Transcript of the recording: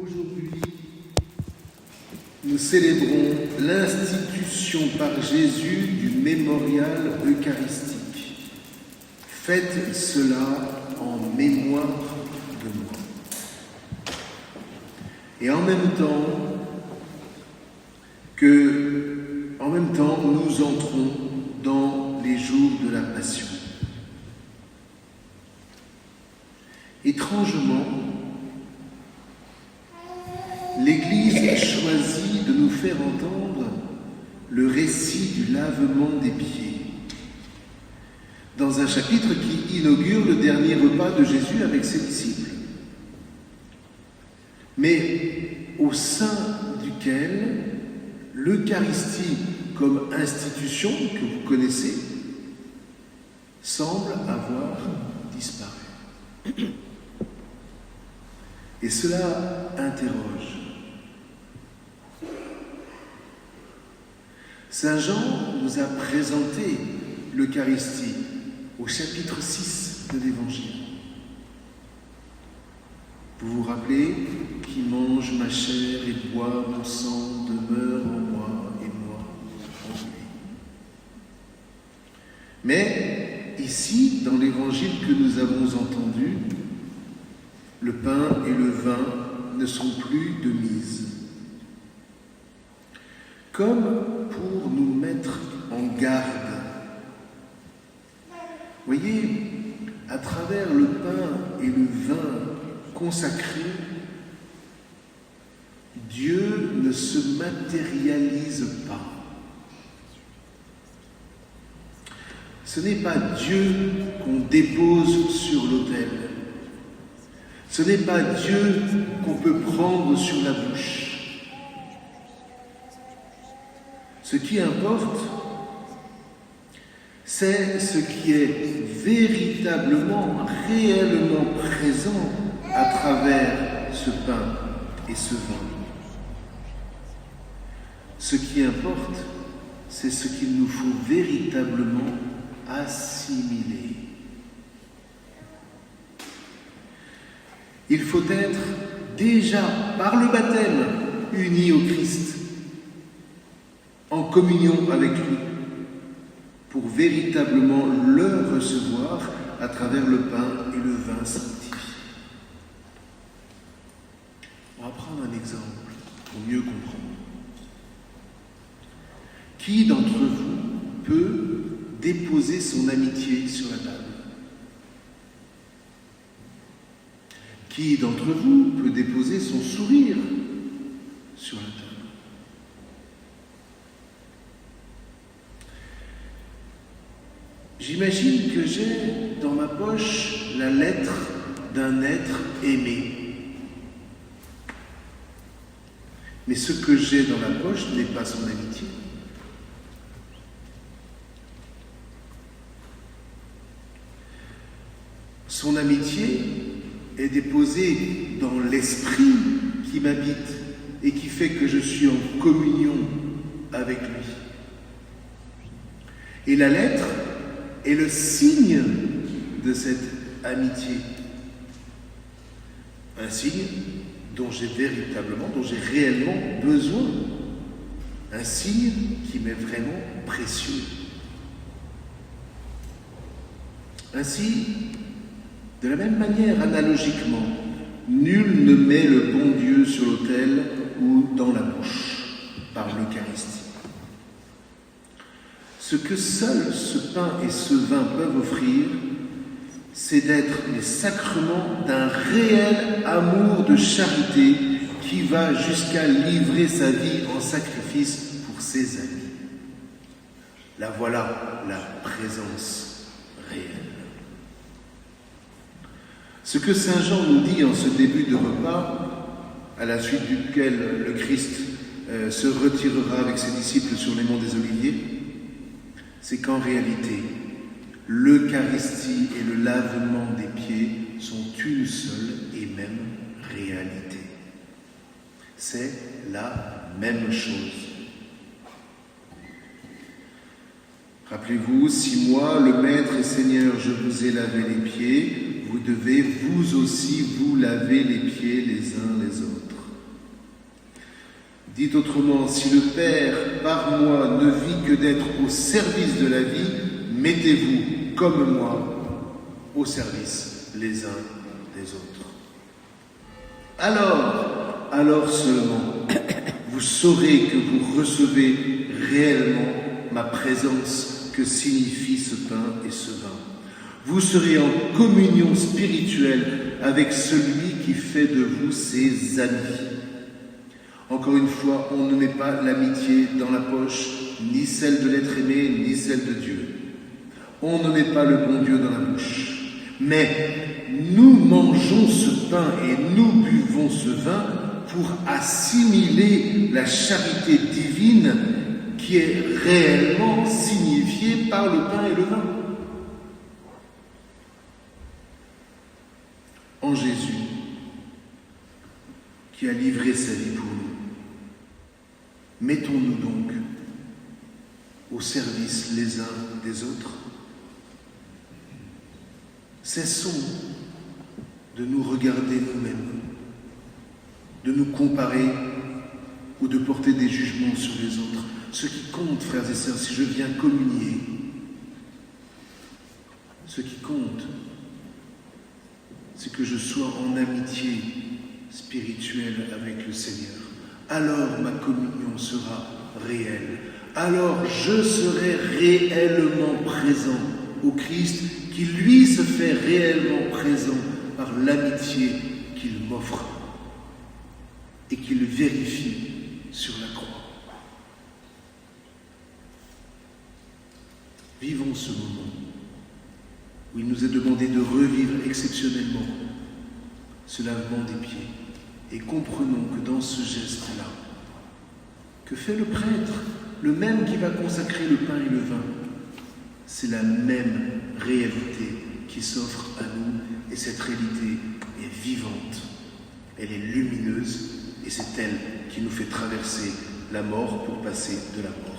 Aujourd'hui, nous célébrons l'institution par Jésus du mémorial eucharistique. Faites cela en mémoire de moi. Et en même temps, nous entrons dans les jours de la Passion. Étrangement, l'Église choisit de nous faire entendre le récit du lavement des pieds, dans un chapitre qui inaugure le dernier repas de Jésus avec ses disciples, mais au sein duquel l'Eucharistie comme institution que vous connaissez semble avoir disparu. Et cela interroge. Saint Jean nous a présenté l'Eucharistie au chapitre 6 de l'Évangile. Vous vous rappelez, qui mange ma chair et boit mon sang demeure en moi et moi en lui. Mais ici, dans l'Évangile que nous avons entendu, le pain et le vin ne sont plus de mise. Comme pour nous mettre en garde. Voyez, à travers le pain et le vin consacrés, Dieu ne se matérialise pas. Ce n'est pas Dieu qu'on dépose sur l'autel. Ce n'est pas Dieu qu'on peut prendre sur la bouche. Ce qui importe, c'est ce qui est véritablement, réellement présent à travers ce pain et ce vin. Ce qui importe, c'est ce qu'il nous faut véritablement assimiler. Il faut être déjà, par le baptême, uni au Christ, en communion avec lui, pour véritablement le recevoir à travers le pain et le vin sanctifié. On va prendre un exemple pour mieux comprendre. Qui d'entre vous peut déposer son amitié sur la table ? Qui d'entre vous peut déposer son sourire sur la table ? J'imagine que j'ai dans ma poche la lettre d'un être aimé. Mais ce que j'ai dans la poche n'est pas son amitié. Son amitié est déposée dans l'esprit qui m'habite et qui fait que je suis en communion avec lui. Et la lettre est le signe de cette amitié. Un signe dont j'ai réellement besoin. Un signe qui m'est vraiment précieux. Ainsi, de la même manière, analogiquement, nul ne met le bon Dieu sur l'autel ou dans la bouche par l'Eucharistie. Ce que seuls ce pain et ce vin peuvent offrir, c'est d'être les sacrements d'un réel amour de charité qui va jusqu'à livrer sa vie en sacrifice pour ses amis. Là voilà la présence réelle. Ce que Saint Jean nous dit en ce début de repas, à la suite duquel le Christ se retirera avec ses disciples sur les monts des Oliviers, c'est qu'en réalité, l'Eucharistie et le lavement des pieds sont une seule et même réalité. C'est la même chose. Rappelez-vous, si moi, le Maître et Seigneur, je vous ai lavé les pieds, vous devez vous aussi vous laver les pieds les uns les autres. Dit autrement, si le Père, par moi, ne vit que d'être au service de la vie, mettez-vous, comme moi, au service les uns des autres. Alors seulement, vous saurez que vous recevez réellement ma présence que signifie ce pain et ce vin. Vous serez en communion spirituelle avec celui qui fait de vous ses amis. Encore une fois, on ne met pas l'amitié dans la poche, ni celle de l'être aimé, ni celle de Dieu. On ne met pas le bon Dieu dans la bouche. Mais nous mangeons ce pain et nous buvons ce vin pour assimiler la charité divine qui est réellement signifiée par le pain et le vin. En Jésus, qui a livré sa vie pour nous, mettons-nous donc au service les uns des autres. Cessons de nous regarder nous-mêmes, de nous comparer ou de porter des jugements sur les autres. Ce qui compte, frères et sœurs, si je viens communier, ce qui compte, c'est que je sois en amitié spirituelle avec le Seigneur. Alors ma communion sera réelle. Alors je serai réellement présent au Christ qui lui se fait réellement présent par l'amitié qu'il m'offre et qu'il vérifie sur la croix. Vivons ce moment où il nous est demandé de revivre exceptionnellement ce lavement des pieds et comprenons que dans ce geste-là, que fait le prêtre, le même qui va consacrer le pain et le vin, c'est la même réalité qui s'offre à nous et cette réalité est vivante, elle est lumineuse et c'est elle qui nous fait traverser la mort pour passer de la mort